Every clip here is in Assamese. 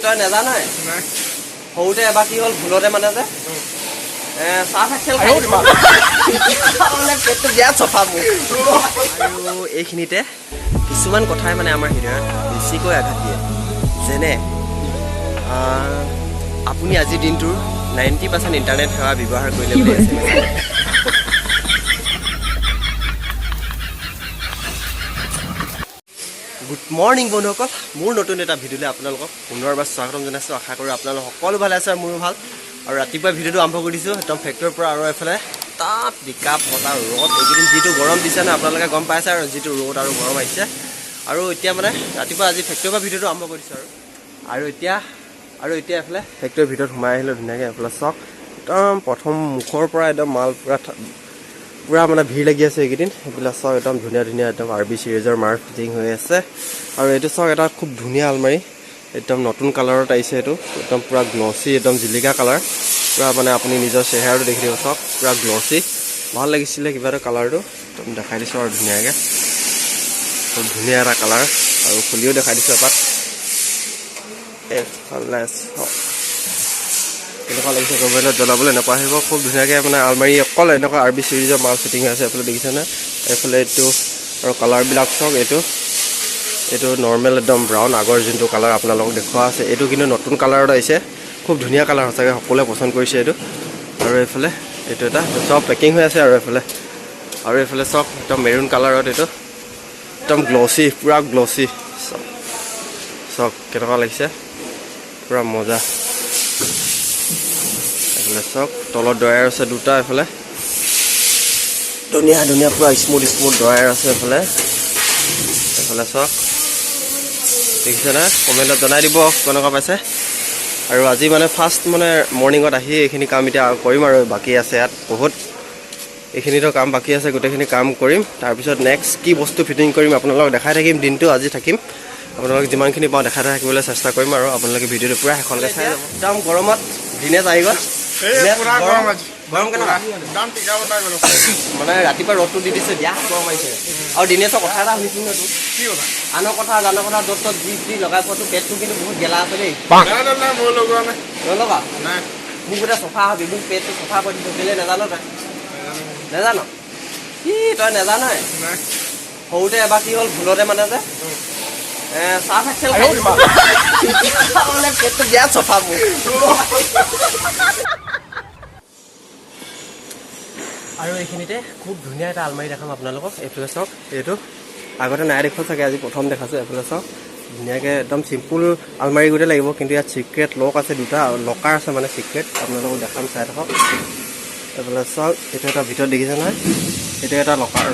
তই নেজানই সৰুতে এবাৰ কি হ'ল ভুলতে মানে যে চাহ খেল পেটটো বিৰাট চফা মোৰ আৰু এইখিনিতে কিছুমান কথাই মানে আমাৰ হৃদয়ত বেছিকৈ আঘাত দিয়ে যেনে আপুনি আজিৰ দিনটোৰ 90% ইণ্টাৰনেট সেৱা ব্যৱহাৰ কৰিলে বুলি গুড মৰ্নিং বন্ধুসকল মোৰ নতুন এটা ভিডিঅ'লৈ আপোনালোকক পুনৰবাৰ স্বাগতম জনাইছোঁ আশা কৰোঁ আপোনালোক সকলো ভালে আছে আৰু মোৰো ভাল আৰু ৰাতিপুৱা ভিডিঅ'টো আৰম্ভ কৰি দিছোঁ একদম ফেক্টৰীৰ পৰা আৰু এফালে তাপ টিকা ফটা ৰ'দ এইকেইদিন যিটো গৰম দিছে ন আপোনালোকে গম পাইছে আৰু যিটো ৰ'দ আৰু গৰম আহিছে আৰু এতিয়া মানে ৰাতিপুৱা আজি ফেক্টৰীৰ পৰা ভিডিঅ'টো আৰম্ভ কৰিছোঁ আৰু এতিয়া এফালে ফেক্টৰীৰ ভিতৰত সোমাই আহিলোঁ ধুনীয়াকৈ এফালে চাওক একদম প্ৰথম মুখৰ পৰা একদম মাল পুৰা মানে ভিৰ লাগি আছে এইকেইদিন সেইবিলাক চাওক একদম ধুনীয়া একদম RB চিৰিজৰ মাল ফিটিং হৈ আছে আৰু এইটো চাওক এটা খুব ধুনীয়া আলমাৰী একদম নতুন কালাৰত আহিছে এইটো একদম পুৰা গ্লচি একদম জিলিকা কালাৰ পুৰা মানে আপুনি নিজৰ চেহেৰাটো দেখি দিব চাওক পুৰা গ্লচি ভাল লাগিছিলে কিবা এটা কালাৰটো একদম দেখাই দিছোঁ আৰু ধুনীয়াকৈ খুব ধুনীয়া এটা কালাৰ আৰু খুলিও দেখাই দিছোঁ এপাত এইফালে চাওক এনেকুৱা লাগিছে মোবাইলত জ্বলাবলৈ নাপাহিব খুব ধুনীয়াকৈ মানে আলমাৰী অকল এনেকুৱা RB চিৰিজৰ মাল ফিটিং হৈ আছে এইফালে দেখিছেনে এইফালে এইটো আৰু কালাৰবিলাক চাওক এইটো নৰ্মেল একদম ব্ৰাউন আগৰ যোনটো কালাৰ আপোনালোকক দেখুওৱা আছে এইটো কিন্তু নতুন কালাৰত আহিছে খুব ধুনীয়া কালাৰ সঁচাকৈ সকলোৱে পচন্দ কৰিছে এইটো আৰু এইফালে এইটো এটা চব পেকিং হৈ আছে আৰু এইফালে চব একদম মেৰুণ কালাৰত এইটো একদম গ্লচি পুৰা গ্লচি চব কেনেকুৱা লাগিছে পুৰা মজা এইফালে চক তলত ড্ৰয়াৰ আছে দুটা এইফালে ধুনীয়া পুৰা স্মুথ ড্ৰয়াৰ আছে এইফালে চক দেখিছেনে কমেণ্টত জনাই দিব কেনেকুৱা পাইছে আৰু আজি মানে ফাৰ্ষ্ট মানে মৰ্ণিঙত আহি এইখিনি কাম এতিয়া কৰিম আৰু বাকী আছে ইয়াত বহুত এইখিনিতো কাম বাকী আছে গোটেইখিনি কাম কৰিম তাৰপিছত নেক্সট কি বস্তু ফিটিং কৰিম আপোনালোকক দেখাই থাকিম দিনটো আজি থাকিম আপোনালোকক যিমানখিনি পাওঁ দেখাই থাকিবলৈ চেষ্টা কৰিম আৰু আপোনালোকে ভিডিঅ'টো পুৰা শেষলৈকে চাই যাব একদম গৰমত দিনেশ আহি গ'ল মানে ৰাতিপুৱা ৰ'দটো দি দিছে দিয়া গৰম আহিছে আৰু দিনেশৰ কথা এটা শুনিছোঁ ন আনৰ কথা য'ত যি লগাই পোৱাটো পেটটো কিন্তু বহুত গেলা আছে দেই নলগা মোক গোটেই চফা হবি মোক পেটটো চফা কৰি দিছোঁ কেলৈ নাজানো তই নেজানো কি তই নেজানই সৰুতে এবাৰ কি হ'ল ভুলতে মানে যে চাহ খেল পেটটো বিৰাট চফা মোৰ আৰু এইখিনিতে খুব ধুনীয়া এটা আলমাৰী দেখাম আপোনালোকক এইফালে চাওক এইটো আগতে নাই দেখুৱা চাগে আজি প্ৰথম দেখাছোঁ এইফালে চাওক ধুনীয়াকৈ একদম চিম্পুল আলমাৰী গোটেই লাগিব কিন্তু ইয়াত চিক্ৰেট লক আছে দুটা লকাৰ আছে মানে চিক্ৰেট আপোনালোকক দেখাম চাই থাকক এইফালে চাওক এইটো এটা ভিতৰত দেখিছে নহয় এইটো এটা লকাৰ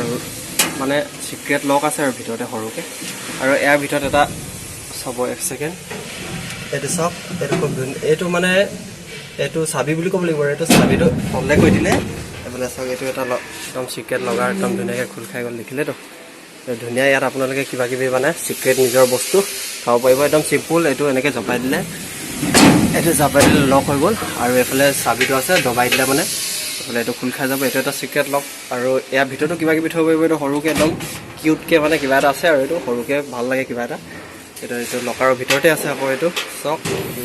মানে চিক্ৰেট লক আছে আৰু ভিতৰতে সৰুকৈ আৰু ইয়াৰ ভিতৰত এটা চাব এক ছেকেণ্ড এইটো চাওক এইটো খুব ধুনীয়া এইটো মানে এইটো চাবি বুলি ক'ব লাগিব আৰু এইটো চাবিটো তললৈ কৈ দিলে এইফালে চাওক এইটো এটা একদম চিক্ৰেট লগাৰ একদম ধুনীয়াকৈ খোল খাই গ'ল দেখিলেতো ধুনীয়া ইয়াত আপোনালোকে কিবাকিবি মানে চিক্ৰেট নিজৰ বস্তু খাব পাৰিব একদম চিম্পুল এইটো এনেকৈ জপাই দিলে লক হৈ গ'ল আৰু এইফালে চাবিটো আছে দবাই দিলে মানে এইফালে এইটো খোল খাই যাব এইটো এটা চিক্ৰেট লক আৰু ইয়াৰ ভিতৰতো কিবাকিবি থ'ব পাৰিব এইটো সৰুকৈ একদম কিউটকৈ মানে কিবা এটা আছে আৰু এইটো সৰুকৈ ভাল লাগে কিবা এটা এইটো লকাৰৰ ভিতৰতে আছে আকৌ এইটো চক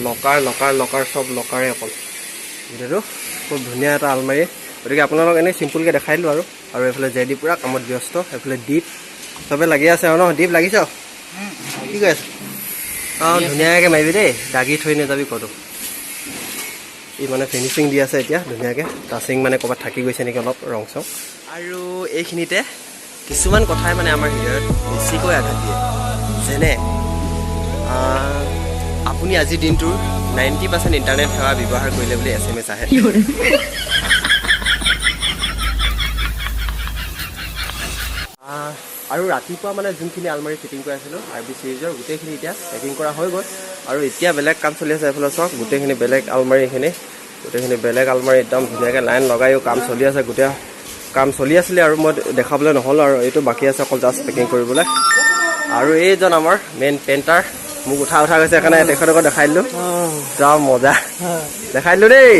লকাৰ চব লকাৰে অকল ভিতৰটো খুব ধুনীয়া এটা আলমাৰী গতিকে আপোনালোক এনেই চিম্পুলকৈ দেখাই দিলোঁ আৰু এইফালে জেডি পূৰা কামত ব্যস্ত এইফালে দীপ চবে লাগি আছে আৰু ন দীপ লাগিছ কি কৈ আছে অঁ ধুনীয়াকৈ মাৰিবি দেই দাগি থৈ নাযাবি ক'তো ই মানে ফিনিচিং দি আছে এতিয়া ধুনীয়াকৈ টাচিং মানে ক'ৰবাত থাকি গৈছে নেকি অলপ ৰং চং আৰু এইখিনিতে কিছুমান কথাই মানে আমাৰ হৃদয়ত বেছিকৈ আঘাত দিয়ে যেনে আপুনি আজিৰ দিনটোৰ 90% ইণ্টাৰনেট সেৱা ব্যৱহাৰ কৰিলে বুলি SMS আহে আৰু ৰাতিপুৱা মানে যোনখিনি আলমাৰী ফিটিং কৰি আছিলোঁ RB চিৰিজৰ গোটেইখিনি এতিয়া পেকিং কৰা হৈ গ'ল আৰু এতিয়া বেলেগ কাম চলি আছে এইফালে চাওক গোটেইখিনি বেলেগ আলমাৰীখিনি বেলেগ আলমাৰী একদম ধুনীয়াকৈ লাইন লগাইও কাম চলি আছে গোটেই কাম চলি আছিলে আৰু মই দেখাবলৈ নহ'ল আৰু এইটো বাকী আছে অকল জাষ্ট পেকিং কৰিবলৈ আৰু এইজন আমাৰ মেইন পেইণ্টাৰ মোক উঠা গৈছে সেইকাৰণে তেখেতক দেখাই দিলোঁ যাওঁ মজা দেখাই দিলোঁ দেই